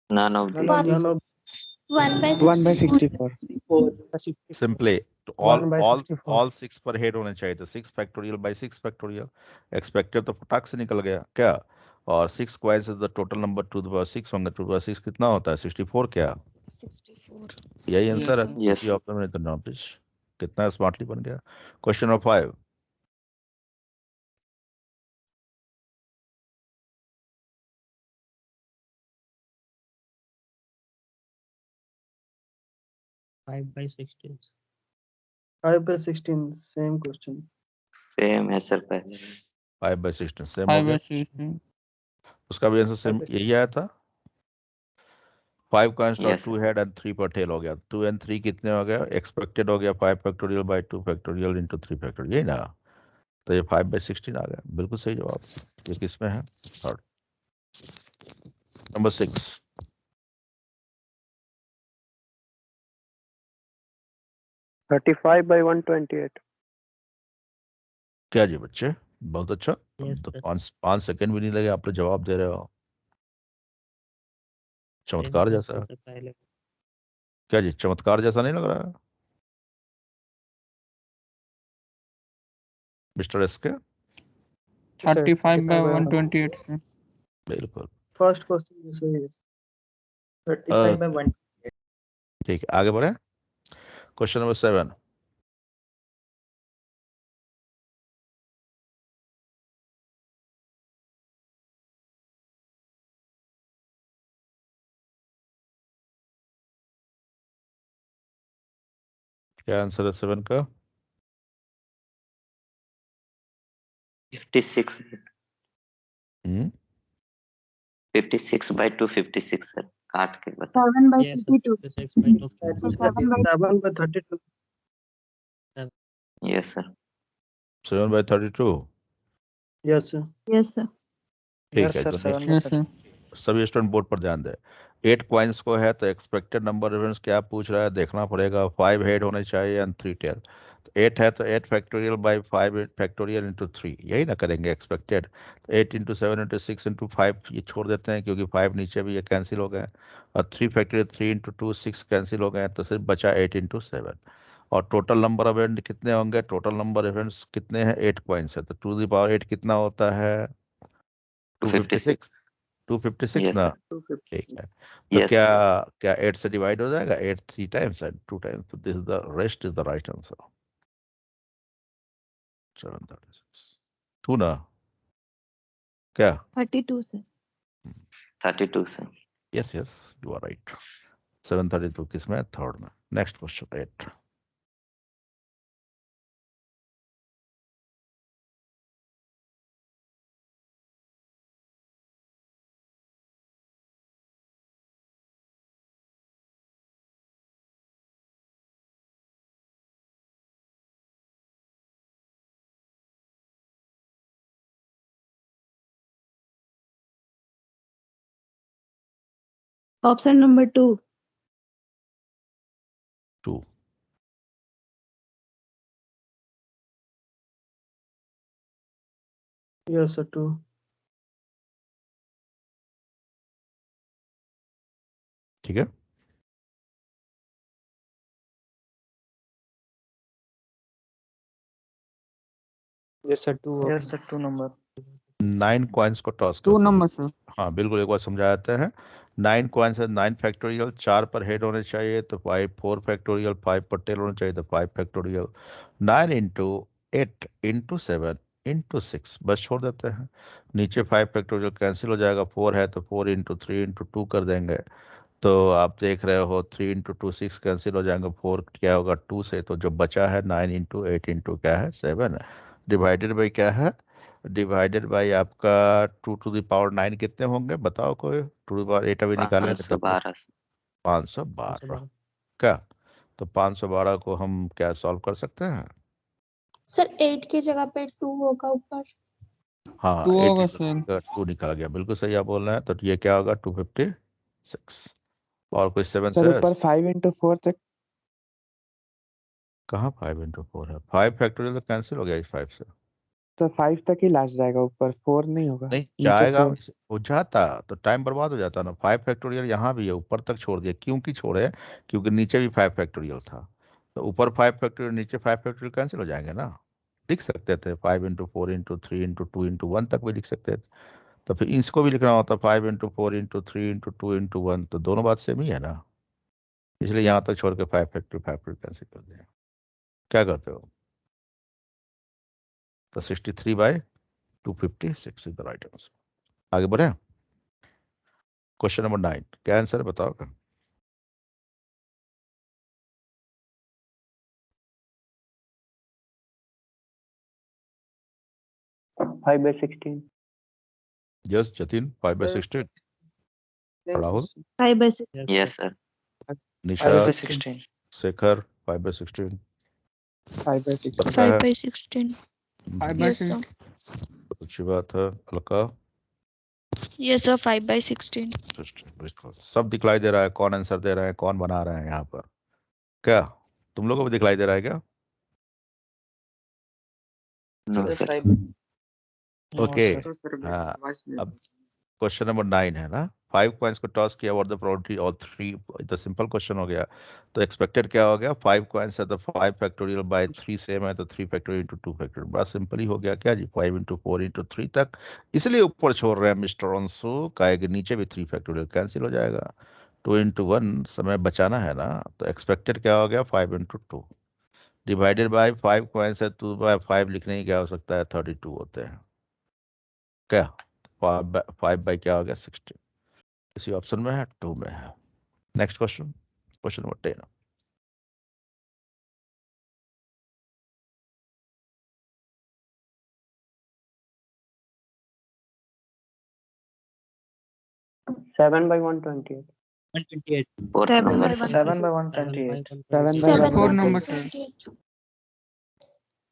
None of None these. of these. None of 1/64. 64. Simply तो 1 by ऑल 64. ऑल 6 पर हेड होने चाहिए, तो 6 फैक्टोरियल बाई 6 फैक्टोरियल, एक्सपेक्टेड तो फटाक से निकल गया क्या। और 6 choices is the total number 2 the power 6 होंगे, 2 द पावर 6 कितना होता है 64 क्या, 64. यही Yes, आंसर है। sir. Yes. किसी ऑप्शन में तो नॉलेज कितना स्मार्टली बन गया। Question number 5। 5/16. 5/16. Same question. Same है सर पहले। 5/16 सेम हो गया, 5/16. उसका भी आंसर सेम यही आया था। 5 कॉइंस और Yes. 2 हेड एंड 3 पर टेल हो गया, 2 एंड 3 कितने हो गया, एक्सपेक्टेड हो गया 5 factorial by 2 factorial into 3 factorial, यही ना। तो ये 5/16 आ गया, बिल्कुल सही जवाब। ये किसमें है थर्ड। नंबर 6। $35 by 128. क्या जी बच्चे, बहुत अच्छा, Yes, तो sir. 5 सेकंड भी नहीं लगे, आप लोग जवाब दे रहे हो, Same चमत्कार जैसा। question से पहले. क्या जी चमत्कार जैसा नहीं लग रहा है मिस्टर एस के? 35 by 128, sir. बिल्कुल First question is yes. 35 by 1. ठीक है, आगे बढ़े। Question number 7। क्या आंसर है 7 का? 56. 56 by 256 सर, काट के बता। 7 by Yes, sir. 52. 56 by 2. That is 7 by 32. Yes sir. 7 by 32। Yes, sir. Yes, sir. ठीक है, sir, तो 7 by Yes, sir. सभी स्टूडेंट बोर्ड पर ध्यान दें। 8 कॉइन्स को है तो एक्सपेक्टेड नंबर इवेंट्स क्या पूछ रहा है देखना पड़ेगा। 5 हेड होने चाहिए एंड 3 टेल। तो 8 है तो 8 फैक्टोरियल बाय 5 फैक्टोरियल इंटू 3, यही ना करेंगे एक्सपेक्टेड। 8 इंटू 7 इंटू 6 इंटू 5 ये छोड़ देते हैं क्योंकि 5 नीचे भी ये कैंसिल हो गए। और 3 फैक्टोरियल 3 इंटू 2 6 कैंसिल हो गए, तो सिर्फ बचा 8 इंटू 7। और टोटल नंबर ऑफ इवेंट कितने होंगे? टोटल नंबर इवेंट्स कितने हैं? 8 कॉइन्स है तो 2 द पावर 8 कितना होता है? 256। 256 यस ना? सर। ठीक है, तो यस क्या सर। क्या 8 से डिवाइड हो जाएगा? 8 3 टाइम्स एंड 2 टाइम्स, तो this is the rest is the right answer. 736 2 ना? क्या? 32, sir. 32 sir. Yes yes you are right. 732 किस में? थर्ड में। Next question 8। Option number 2. 2 Yes, sir. 2. ठीक है। Yes, sir. 2. Yes, sir. 2 number. 9 coins को toss 2 करते हैं। number, sir. हाँ बिल्कुल, एक बार समझाते हैं। 9 कॉइन्स है, 9 फैक्टोरियल, 4 पर हेड होने चाहिए तो 5, 4 फैक्टोरियल, 5 पर टेल होने चाहिए तो 5 फैक्टोरियल। 9 इंटू 8 इंटू 7 इंटू 6 बस छोड़ देते हैं। नीचे 5 फैक्टोरियल कैंसिल हो जाएगा। 4 है तो 4 इंटू 3 इंटू 2 कर देंगे। तो आप देख रहे हो 3 इंटू 2 6 कैंसिल हो जाएंगे। 4 क्या होगा 2 से, तो जो बचा है 9 इंटू 8 इंटू क्या है 7, डिवाइडेड बाई क्या है? डिवाइडेड बाई आपका 2 टू द पावर 9 कितने होंगे बताओ कोई? 2 टू द पावर 8 अभी निकाले थे तब 512 512। 512। क्या? तो 512 को हम क्या सॉल्व कर सकते हैं? सर 8 की जगह पे 2 होगा ऊपर। हाँ 2 8 होगा, sir. 2 निकल गया, बिल्कुल सही आप बोल रहे हैं। तो ये क्या होगा? 256। और कोई 7 सर से? ऊपर 5 into 4 तक। कहाँ 5 इंटू 4 है? 5 फैक्टोरियल तो कैंसिल हो गया इस 5 से। तो 5 तक ही लास्ट जाएगा, ऊपर 4 नहीं होगा। नहीं नीचे जाएगा, 4। हो जाता तो टाइम बर्बाद हो जाता ना। 5 फैक्टोरियल यहाँ भी है, ऊपर तक छोड़ दिया। क्यों की छोड़े? क्योंकि नीचे भी 5 फैक्टोरियल था। तो ऊपर 5 फैक्टोरियल नीचे 5 फैक्टोरियल कैंसिल हो जाएंगे ना। लिख सकते थे 5 इंटू 4 इंटू 3 इंटू 2 इंटू 1 तक भी लिख सकते थे। तो फिर इसको भी लिखना होता 5 इंटू 4 इंटू 3 इंटू 2 इंटू 1, तो दोनों बात सेम ही है ना। इसलिए यहाँ तक छोड़ के 5 फैक्टोरियल कैंसिल कर दिया। क्या कहते हो? तो 63 by 256 is the right answer. आगे बढ़े। क्वेश्चन नंबर 9, क्या आंसर बताओगे? 5 by 16। Yes Jatin, 5 by 16। Rahul, 5 by 6. Yes, yes sir. Sir. Nisha, 16. Shekhar 5 by 16। 5 by 16। बनता 5 है। by 16। 5 by Yes, sir. 16. बहुत अच्छी बात है। Alka, Yes, sir. 5 by 16. 16 बिल्कुल। सब दिखलाई दे रहा है, कौन आंसर दे रहा है, कौन बना रहे हैं यहाँ पर? क्या तुम लोगों को भी दिखलाई दे रहा है क्या? No Sir, sir. 5. Okay. Sir, sir, हाँ, voice अब क्वेश्चन नंबर 9 है ना। 5 कॉइन्स को टॉस किया, व्हाट द प्रोबेबिलिटी ऑल 3, तो सिंपल क्वेश्चन हो गया। तो एक्सपेक्टेड क्या हो गया? 5 कॉइन्स है तो 5 फैक्टोरियल बाय 3 सेम है तो 3 फैक्टोरियल इंटू 2 फैक्टोरियल। बड़ा सिंपल ही हो गया क्या जी? 5 इंटू 4 इंटू 3 तक। इसलिए ऊपर छोड़ रहे हैं मिस्टर अंशु, काहे कि नीचे भी 3 फैक्टोरियल कैंसिल हो जाएगा। 2 इंटू 1 समय बचाना है ना। तो एक्सपेक्टेड क्या हो गया? 5 इंटू 2 डिवाइडेड बाय 5 कॉइन्स है 2 बाय 5 लिखने ही क्या हो सकता है? 32 होते हैं। क्या 5 बाय क्या हो गया? 16। इसी ऑप्शन में है, 2 में है। Next question, question number 10। 7 by 128. 128. Fourth Seven number by sir. 7 by 7 128. 7 by 7 by 128.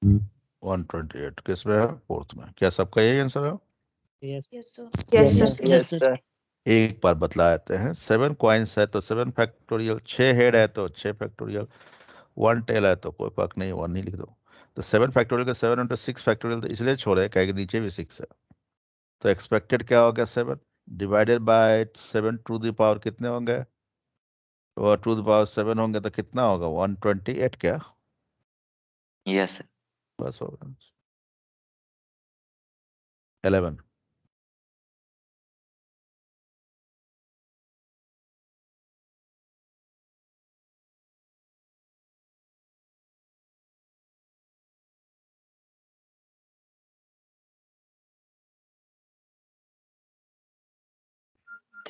128. 128 किसमें है? फोर्थ में। क्या सबका यही आंसर है? Yes. Yes, sir. Yes, sir. एक बार बतला देते हैं। 7 कॉइन्स है तो 7 फैक्टोरियल, 6 हेड है तो 6 फैक्टोरियल, 1 टेल है तो कोई फर्क नहीं, 1 ही लिख दो। तो 7 फैक्टोरियल का 7 into 6 फैक्टोरियल तो इसलिए छोड़े कहेंगे नीचे भी 6 है। तो एक्सपेक्टेड क्या हो गया? 7 divided by 7 to the power कितने होंगे? और टू द पावर 7 होंगे तो कितना होगा? 128 क्या? Yes sir. बस हो गया। 11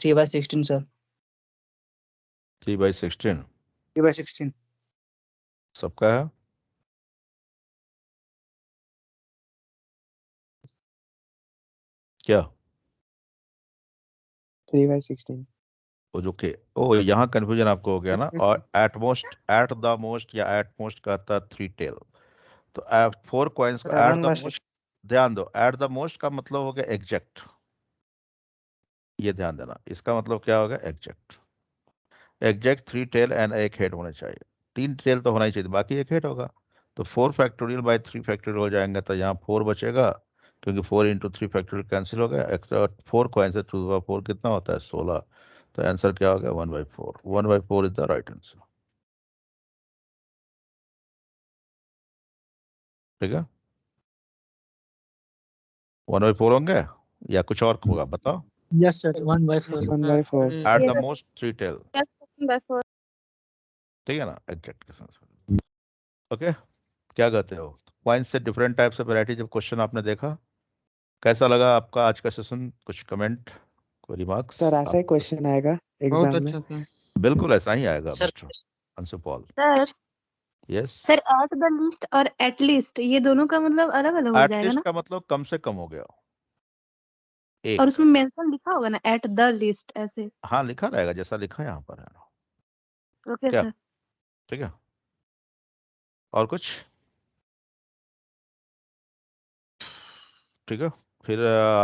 3 by 16, sir. 3 by 16 3 by 16. सबका है। क्या 3 by 16. वो जो के ओ यहाँ कंफ्यूजन आपको हो गया ना। और एट द मोस्ट या एट मोस्ट कहता है 3 टेल। तो 4 कॉइन्स को एट 7 द by मोस्ट, ध्यान दो, एट द मोस्ट का मतलब हो गया एग्जैक्ट। ये ध्यान देना, इसका मतलब क्या होगा? एग्जैक्ट 3 टेल एंड एक हेड होने चाहिए। 3 टेल तो होना ही चाहिए, बाकी एक हेड होगा। तो 4 फैक्टोरियल बाय 3 फैक्टोरियल हो जाएंगे, तो यहाँ 4 बचेगा क्योंकि 4 into 3 फैक्टोरियल कैंसिल हो गया। एक्स्ट्रा 4 कॉइन्स है, 2 4 कितना होता है? 16। तो आंसर क्या हो गया? 1/4। 1/4 इज द राइट आंसर। ठीक है, 1/4 होंगे या कुछ और होगा? बताओ। Yes, sir. 1 by 4. 1 by 4. At the most 3 tail, ठीक है ना, एग्जैक्ट के साथ। ओके, क्या कहते हो? कॉइन्स से डिफरेंट टाइप्स ऑफ वैरायटी जब क्वेश्चन आपने देखा, कैसा लगा आपका आज का सेशन? कुछ कमेंट, कोई रिमार्क्स? सर ऐसा ही क्वेश्चन आएगा एग्जाम में? बिल्कुल ऐसा ही आएगा Sir. बच्चों। Anshu Paul. Sir yes, sir at the least और एट लीस्ट ये दोनों का मतलब अलग अलग हो जाएगा एटलीस्ट ना? का मतलब कम से कम हो गया एक। और उसमें मेंशन लिखा होगा ना एट द लीस्ट ऐसे? हाँ लिखा रहेगा, जैसा लिखा यहाँ पर है। ओके क्या? सर। ठीक है, और कुछ? ठीक है, फिर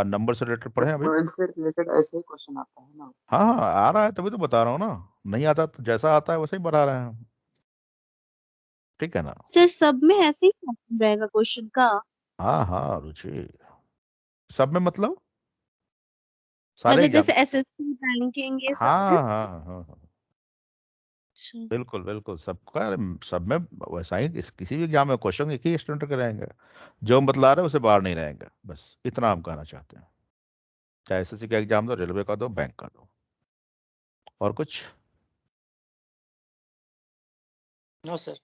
नंबर से रिलेटेड पढ़े अभी? से रिलेटेड ऐसे ही क्वेश्चन आता है ना? हाँ हाँ आ रहा है, तभी तो बता रहा हूँ ना। नहीं आता तो जैसा आता है वैसे ही बता रहे हैं हम। ठीक है ना? सर सब में ऐसे ही pattern रहेगा क्वेश्चन का? हाँ हाँ रुचि, सब में मतलब सारे मतलब एग्जाम। जैसे एसएससी बैंकिंग ये सब हाँ में? हाँ हाँ हाँ, अच्छा। बिल्कुल बिल्कुल सबका, सब में वैसा ही। किसी भी एग्जाम में क्वेश्चन एक ही स्टूडेंट के रहेंगे, जो हम बतला रहे हैं उसे बाहर नहीं रहेंगे। बस इतना हम कहना चाहते हैं। चाहे एसएससी का एग्जाम दो, रेलवे का दो, बैंक का दो। और कुछ? No, sir.